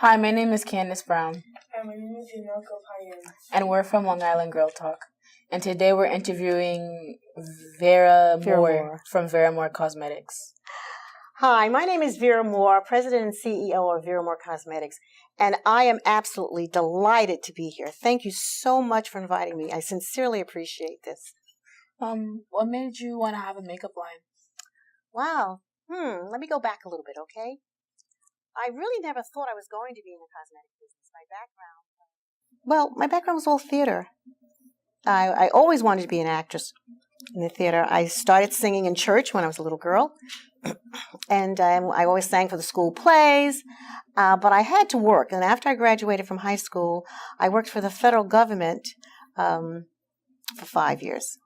Hi, my name is Candice Brown. And my name is Yanika Payamps. And we're from Long Island Girl Talk. And today we're interviewing Vera Moore from Vera Moore Cosmetics. Hi, my name is Vera Moore, President and CEO of Vera Moore Cosmetics, and I am absolutely delighted to be here. Thank you so much for inviting me. I sincerely appreciate this. What made you want to have a makeup line? Wow. Let me go back a little bit, okay? I really never thought I was going to be in the cosmetic business. My background was all theater. I always wanted to be an actress in the theater. I started singing in church when I was a little girl, and I always sang for the school plays, but I had to work. And after I graduated from high school, I worked for the federal government for 5 years.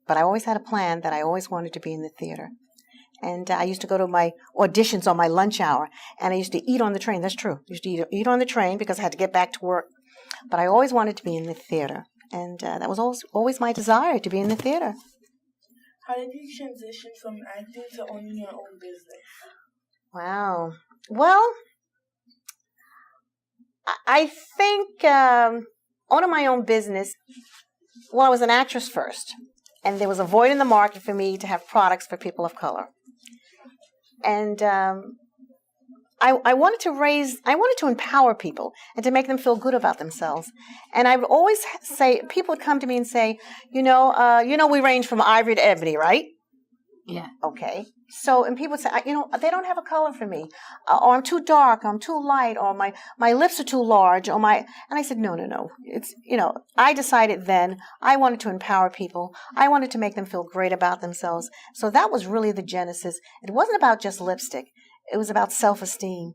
But I always had a plan that I always wanted to be in the theater. And I used to go to my auditions on my lunch hour, and I used to eat on the train. That's true. I used to eat on the train because I had to get back to work. But I always wanted to be in the theater, and that was always my desire, to be in the theater. How did you transition from acting to owning your own business? Wow. Well, I think owning my own business, I was an actress first, and there was a void in the market for me to have products for people of color. And I wanted to empower people and to make them feel good about themselves. And I would always say, people would come to me and say, we range from ivory to ebony, right? Yeah. Okay. So, and people would say, they don't have a color for me, or I'm too dark, or I'm too light, or my lips are too large, and I said, no. It's, I decided then I wanted to empower people. I wanted to make them feel great about themselves. So that was really the genesis. It wasn't about just lipstick. It was about self-esteem.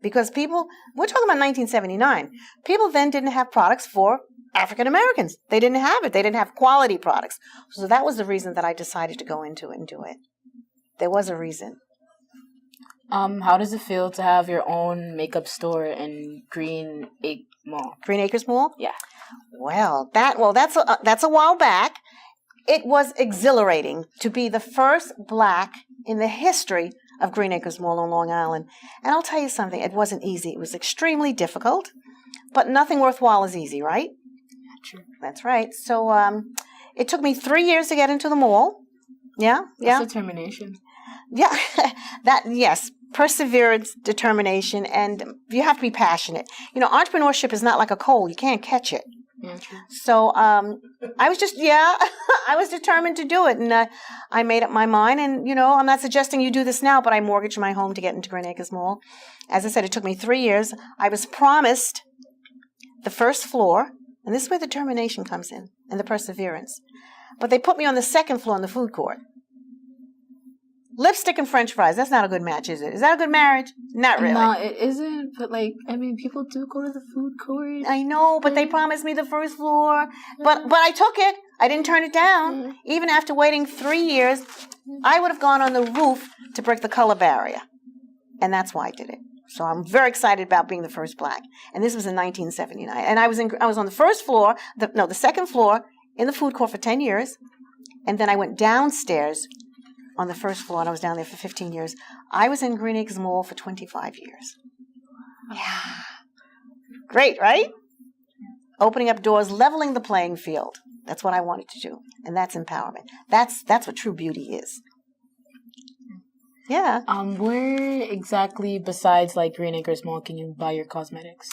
Because we're talking about 1979. People then didn't have products for African Americans. They didn't have it. They didn't have quality products. So that was the reason that I decided to go into it and do it. There was a reason. How does it feel to have your own makeup store in Green Acres Mall? Green Acres Mall? Yeah. Well, that's a while back. It was exhilarating to be the first Black in the history of Green Acres Mall on Long Island. And I'll tell you something, it wasn't easy. It was extremely difficult, but nothing worthwhile is easy, right? True. That's right. So it took me 3 years to get into the mall. Yeah. That's determination. Yeah, yes, perseverance, determination, and you have to be passionate. Entrepreneurship is not like a coal. You can't catch it. Yeah, true. So I was determined to do it, and I made up my mind. And, I'm not suggesting you do this now, but I mortgaged my home to get into Green Acres Mall. As I said, it took me 3 years. I was promised the first floor, and this is where the determination comes in, and the perseverance. But they put me on the second floor in the food court. Lipstick and French fries, that's not a good match, is it? Is that a good marriage? Not really. No, it isn't, but people do go to the food court. I know, but they promised me the first floor. But I took it. I didn't turn it down. Mm-hmm. Even after waiting 3 years, I would have gone on the roof to break the color barrier. And that's why I did it. So I'm very excited about being the first Black. And this was in 1979. And I was on the first floor, the second floor in the food court for 10 years. And then I went downstairs on the first floor, and I was down there for 15 years. I was in Green Acres Mall for 25 years. Yeah. Great, right? Opening up doors, leveling the playing field. That's what I wanted to do. And that's empowerment. That's what true beauty is. Yeah. Where exactly besides Green Acres Mall can you buy your cosmetics?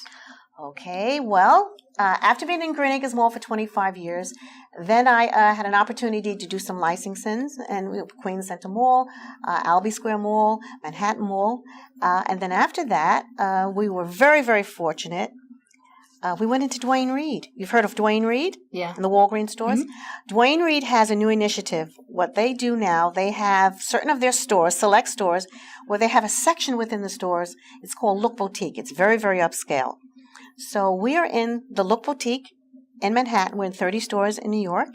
Okay, well, after being in Green Acres Mall for 25 years, then I had an opportunity to do some licensings in Queens Center Mall, Albee Square Mall, Manhattan Mall. And then after that, we were very, very fortunate. We went into Duane Reade. You've heard of Duane Reade? Yeah. In the Walgreens stores? Mm-hmm. Duane Reade has a new initiative. What they do now, they have certain of their stores, select stores, where they have a section within the stores. It's called Look Boutique. It's very, very upscale. So we are in the Look Boutique in Manhattan. We're in 30 stores in New York.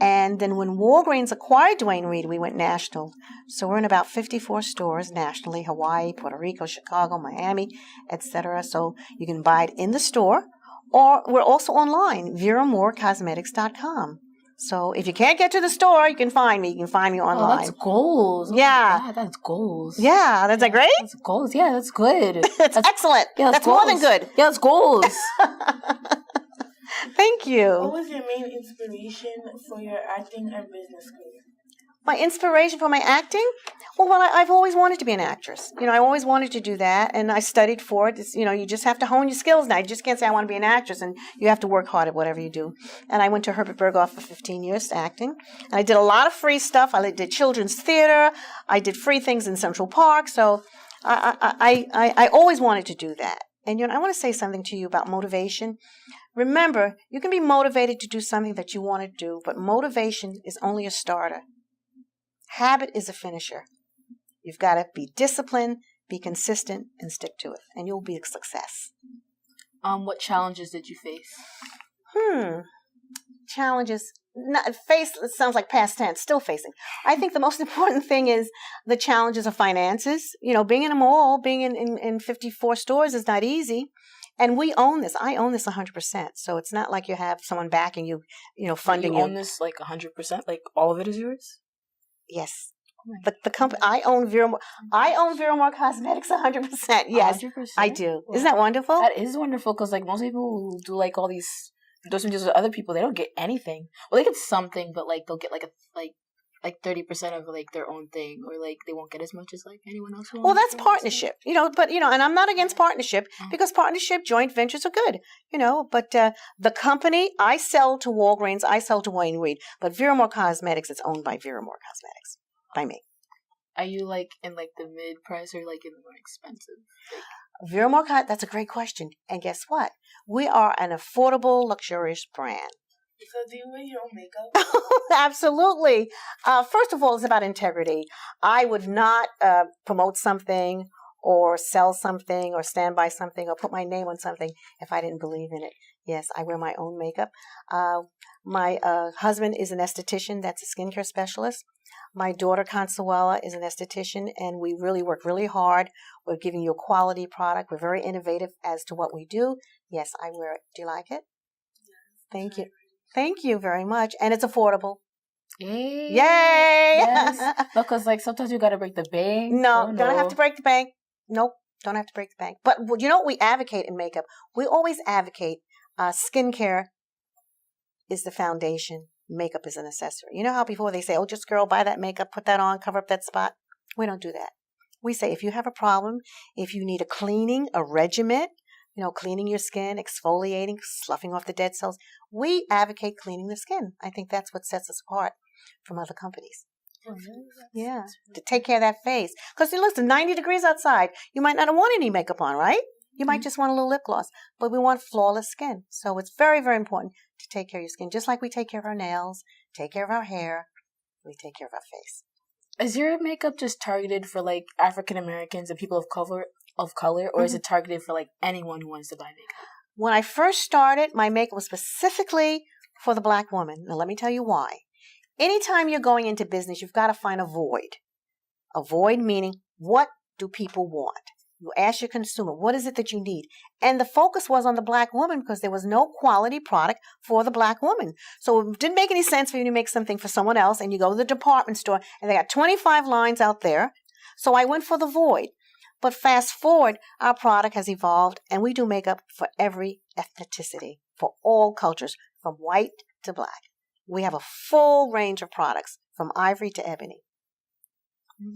And then when Walgreens acquired Duane Reade, we went national. So we're in about 54 stores nationally, Hawaii, Puerto Rico, Chicago, Miami, etc. So you can buy it in the store, or we're also online, VeraMooreCosmetics.com. So if you can't get to the store, you can find me. You can find me online. Oh, that's goals. Yeah. Oh, that's goals. Yeah, that's great? That's goals. Yeah, that's good. That's excellent. Yeah, that's more than good. Yeah, that's goals. Thank you. What was your main inspiration for your acting and business career? My inspiration for my acting? Well, I've always wanted to be an actress. I always wanted to do that, and I studied for it. You just have to hone your skills now. You just can't say I want to be an actress, and you have to work hard at whatever you do. And I went to Herbert Berghoff for 15 years acting, and I did a lot of free stuff. I did children's theater. I did free things in Central Park. So I always wanted to do that. And I want to say something to you about motivation. Remember, you can be motivated to do something that you want to do, but motivation is only a starter. Habit is a finisher. You've got to be disciplined, be consistent, and stick to it, and you'll be a success. What challenges did you face? Challenges. It sounds like past tense, still facing. I think the most important thing is the challenges of finances. Being in a mall, being in 54 stores is not easy. And we own this. I own this 100%. So it's not like you have someone backing you, funding you. You own this like 100%? Like all of it is yours? Yes. The company I own Vera Moore Cosmetics 100%. Yes, 100%? I do. Wow. Isn't that wonderful? That is wonderful because like most people who do like all these endorsements with other people, they don't get anything. Well, they get something, but like they'll get like 30% of like their own thing, or like they won't get as much as like anyone else. Well, that's partnership, But and I'm not against partnership because partnership, joint ventures are good, But the company I sell to Walgreens, I sell to Wayne Reed, but Vera Moore Cosmetics, it's owned by Vera Moore Cosmetics, by me. Are you like in like the mid price or like in the more expensive? Vera Moore, that's a great question. And guess what? We are an affordable, luxurious brand. So do you wear your own makeup? Absolutely. First of all, it's about integrity. I would not promote something or sell something or stand by something or put my name on something if I didn't believe in it. Yes, I wear my own makeup. My husband is an esthetician. That's a skincare specialist. My daughter, Consuela, is an esthetician, and we really work really hard. We're giving you a quality product. We're very innovative as to what we do. Yes, I wear it. Do you like it? Yes. Thank you. Thank you very much. And it's affordable. Yay! Yay! Yes. Because like sometimes you got to break the bank. No, don't have to break the bank. Nope, don't have to break the bank. But you know what we advocate in makeup? We always advocate skincare is the foundation. Makeup is an accessory. You know how before they say, oh, just girl, buy that makeup, put that on, cover up that spot? We don't do that. We say if you have a problem, if you need a cleaning, a regimen, cleaning your skin, exfoliating, sloughing off the dead cells, we advocate cleaning the skin. I think that's what sets us apart from other companies. Yeah, to take care of that face. Because listen, 90 degrees outside, you might not want any makeup on, right? You might just want a little lip gloss, but we want flawless skin. So it's very, very important to take care of your skin, just like we take care of our nails, take care of our hair, we take care of our face. Is your makeup just targeted for like African Americans and people of color, or is it targeted for like anyone who wants to buy makeup? When I first started, my makeup was specifically for the Black woman. Now let me tell you why. Anytime you're going into business, you've got to find a void. A void meaning, what do people want? You ask your consumer, what is it that you need? And the focus was on the Black woman because there was no quality product for the Black woman. So it didn't make any sense for you to make something for someone else and you go to the department store and they got 25 lines out there. So I went for the void. But fast forward, our product has evolved and we do makeup for every ethnicity, for all cultures, from white to Black. We have a full range of products from ivory to ebony.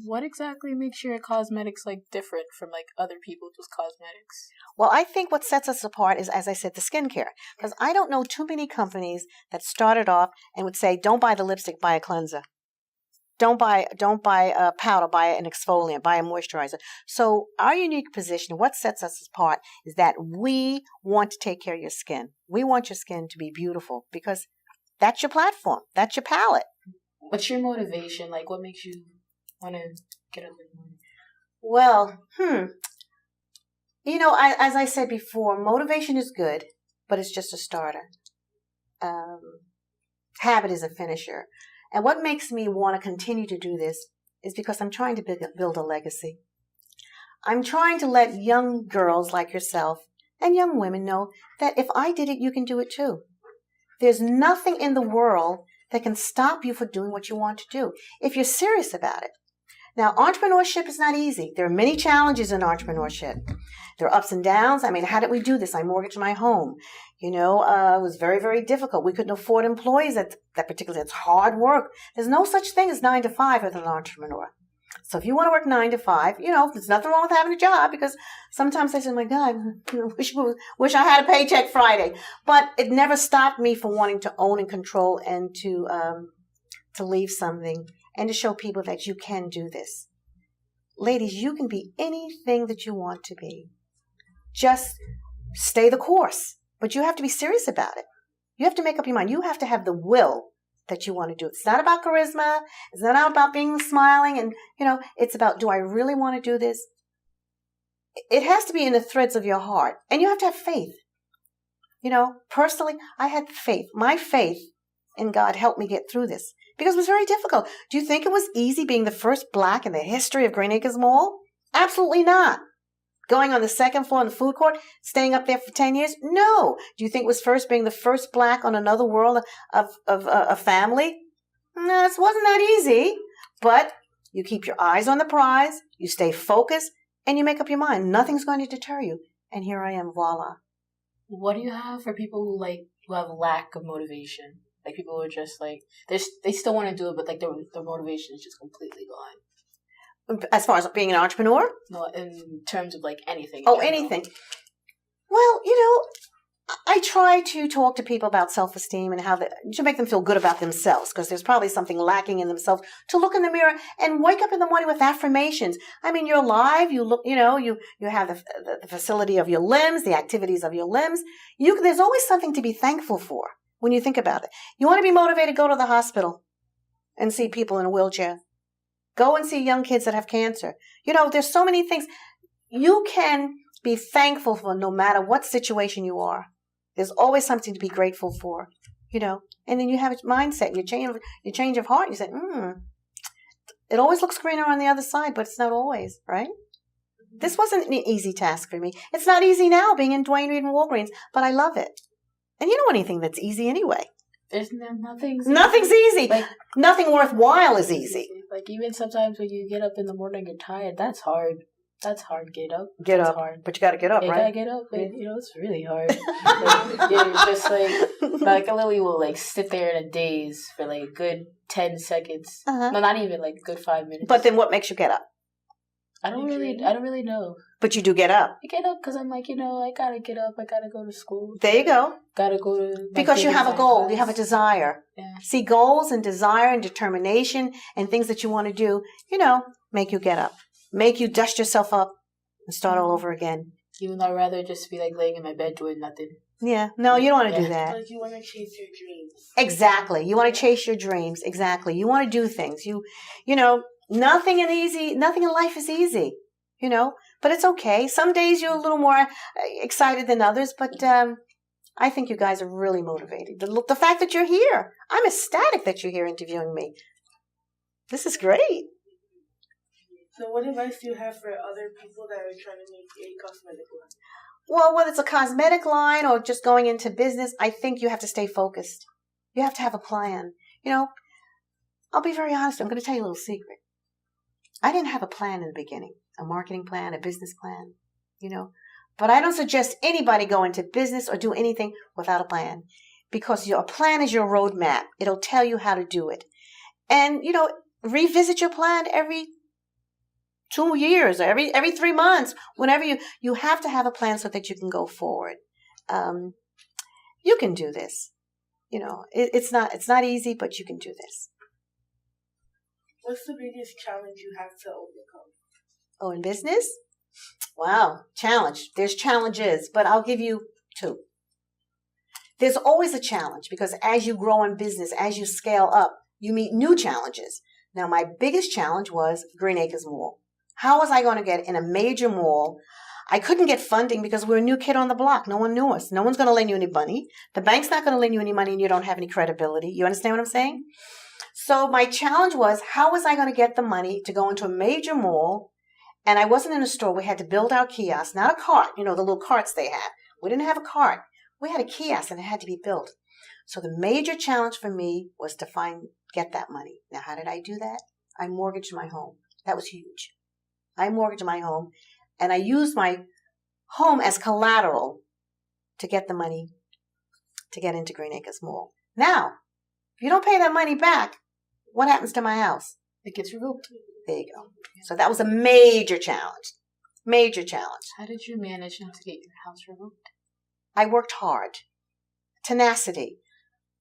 What exactly makes your cosmetics like different from like other people's cosmetics? Well, I think what sets us apart is, as I said, the skincare. Because I don't know too many companies that started off and would say, don't buy the lipstick, buy a cleanser. Don't buy a powder, buy an exfoliant, buy a moisturizer. So our unique position, what sets us apart is that we want to take care of your skin. We want your skin to be beautiful because that's your platform. That's your palette. What's your motivation? Like, what makes you want to get up in the morning? Well, as I said before, motivation is good, but it's just a starter. Habit is a finisher. And what makes me want to continue to do this is because I'm trying to build a legacy. I'm trying to let young girls like yourself and young women know that if I did it, you can do it too. There's nothing in the world that can stop you from doing what you want to do if you're serious about it. Now, entrepreneurship is not easy. There are many challenges in entrepreneurship. There are ups and downs. I mean, how did we do this? I mortgaged my home. It was very, very difficult. We couldn't afford employees at that particular. It's hard work. There's no such thing as 9 to 5 as an entrepreneur. So if you want to work 9 to 5, there's nothing wrong with having a job, because sometimes I say, my God, wish I had a paycheck Friday. But it never stopped me from wanting to own and control and to leave something and to show people that you can do this. Ladies, you can be anything that you want to be. Just stay the course. But you have to be serious about it. You have to make up your mind. You have to have the will that you want to do. It's not about charisma. It's not about being smiling. And, it's about, do I really want to do this? It has to be in the threads of your heart. And you have to have faith. Personally, I had faith. My faith in God helped me get through this, because it was very difficult. Do you think it was easy being the first Black in the history of Green Acres Mall? Absolutely not. Going on the second floor in the food court, staying up there for 10 years? No. Do you think it was first being the first Black on another world of a family? No, it wasn't that easy. But you keep your eyes on the prize, you stay focused, and you make up your mind. Nothing's going to deter you. And here I am, voila. What do you have for people who have lack of motivation? Like, people who are just like, they still want to do it, but like their motivation is just completely gone. As far as being an entrepreneur? No, in terms of like anything. Oh, anything. Well, I try to talk to people about self-esteem and to make them feel good about themselves, because there's probably something lacking in themselves, to look in the mirror and wake up in the morning with affirmations. I mean, you're alive. You look, you have the facility of your limbs, the activities of your limbs. There's always something to be thankful for when you think about it. You want to be motivated, go to the hospital and see people in a wheelchair. Go and see young kids that have cancer. There's so many things. You can be thankful for no matter what situation you are. There's always something to be grateful for, And then you have a mindset, your change of heart. You say, it always looks greener on the other side, but it's not always, right? This wasn't an easy task for me. It's not easy now being in Dwayne Reed and Walgreens, but I love it. And you know anything that's easy anyway. There's nothing's easy. Like, nothing worthwhile is easy. Like, even sometimes when you get up in the morning, you're tired. That's hard. That's hard. Get up. Get that's up. Hard. But you got to get up, right? You got to get up. But, it's really hard. You're just like Lily will like sit there in a daze for like a good 10 seconds. Uh-huh. No, not even, like a good 5 minutes. But then what makes you get up? I don't really know. But you do get up. I get up because I'm like, I gotta get up. I gotta go to school. There you go. Gotta go to. Because you have a goal. Class. You have a desire. Yeah. See, goals and desire and determination and things that you want to do, make you get up. Make you dust yourself up and start all over again. Even though I'd rather just be like laying in my bed doing nothing. Yeah. No, you don't want to do that. Like, you want to chase your dreams. Exactly. You want to chase your dreams. Exactly. You want to do things. Nothing in life is easy, but it's okay. Some days you're a little more excited than others, but I think you guys are really motivated. The fact that you're here, I'm ecstatic that you're here interviewing me. This is great. So what advice do you have for other people that are trying to make a cosmetic line? Well, whether it's a cosmetic line or just going into business, I think you have to stay focused. You have to have a plan. I'll be very honest. I'm going to tell you a little secret. I didn't have a plan in the beginning, a marketing plan, a business plan, But I don't suggest anybody go into business or do anything without a plan, because your plan is your roadmap. It'll tell you how to do it. And, revisit your plan every 2 years or every 3 months, whenever you have to have a plan so that you can go forward. You can do this. It's not easy, but you can do this. What's the biggest challenge you have to overcome? Oh, in business? Wow, challenge. There's challenges, but I'll give you 2. There's always a challenge, because as you grow in business, as you scale up, you meet new challenges. Now, my biggest challenge was Green Acres Mall. How was I going to get in a major mall? I couldn't get funding because we're a new kid on the block. No one knew us. No one's going to lend you any money. The bank's not going to lend you any money and you don't have any credibility. You understand what I'm saying? So my challenge was, how was I going to get the money to go into a major mall? And I wasn't in a store. We had to build our kiosk, not a cart, the little carts they have. We didn't have a cart. We had a kiosk and it had to be built. So the major challenge for me was to get that money. Now, how did I do that? I mortgaged my home. That was huge. I mortgaged my home, and I used my home as collateral to get the money to get into Green Acres Mall. Now, if you don't pay that money back, what happens to my house? It gets revoked. There you go. So that was a major challenge. Major challenge. How did you manage not to get your house revoked? I worked hard. Tenacity.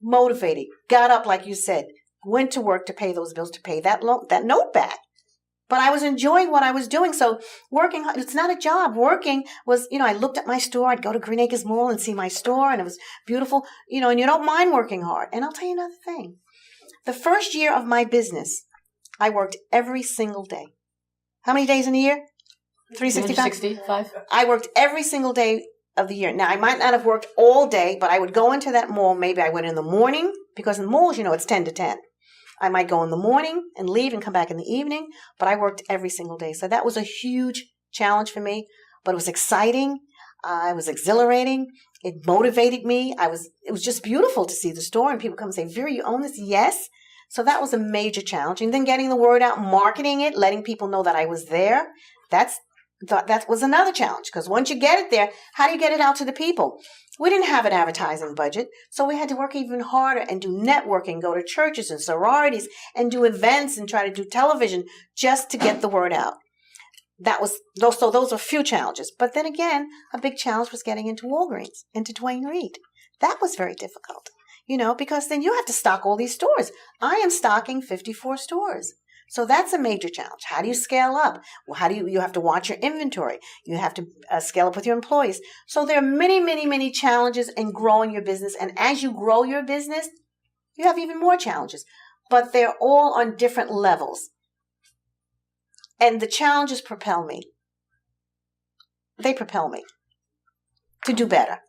Motivated. Got up, like you said. Went to work to pay those bills, to pay that note back. But I was enjoying what I was doing. So working, it's not a job. Working was, I looked at my store. I'd go to Green Acres Mall and see my store, and it was beautiful, and you don't mind working hard. And I'll tell you another thing. The first year of my business, I worked every single day. How many days in a year? 365? 365. I worked every single day of the year. Now, I might not have worked all day, but I would go into that mall. Maybe I went in the morning, because in the malls, it's 10 to 10. I might go in the morning and leave and come back in the evening, but I worked every single day. So that was a huge challenge for me, but it was exciting. It was exhilarating. It motivated me. It was just beautiful to see the store, and people come and say, Vera, you own this? Yes. So that was a major challenge. And then getting the word out, marketing it, letting people know that I was there. That was another challenge, because once you get it there, how do you get it out to the people? We didn't have an advertising budget, so we had to work even harder and do networking, go to churches and sororities and do events and try to do television just to get the word out. So those are a few challenges. But then again, a big challenge was getting into Walgreens, into Duane Reade. That was very difficult, because then you have to stock all these stores. I am stocking 54 stores. So that's a major challenge. How do you scale up? Well, you have to watch your inventory. You have to scale up with your employees. So there are many, many, many challenges in growing your business. And as you grow your business, you have even more challenges. But they're all on different levels. And the challenges propel me. They propel me to do better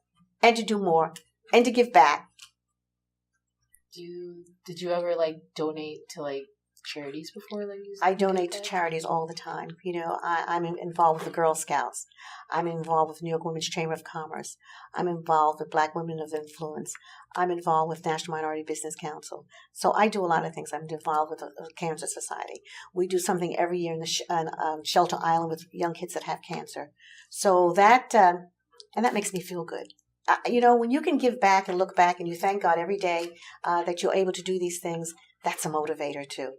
and to do more and to give back. Did you ever donate to charities before? I donate to charities all the time. I'm involved with the Girl Scouts. I'm involved with New York Women's Chamber of Commerce. I'm involved with Black Women of Influence. I'm involved with National Minority Business Council. So I do a lot of things. I'm involved with the Cancer Society. We do something every year in Shelter Island with young kids that have cancer. So that makes me feel good. When you can give back and look back and you thank God every day that you're able to do these things, that's a motivator too.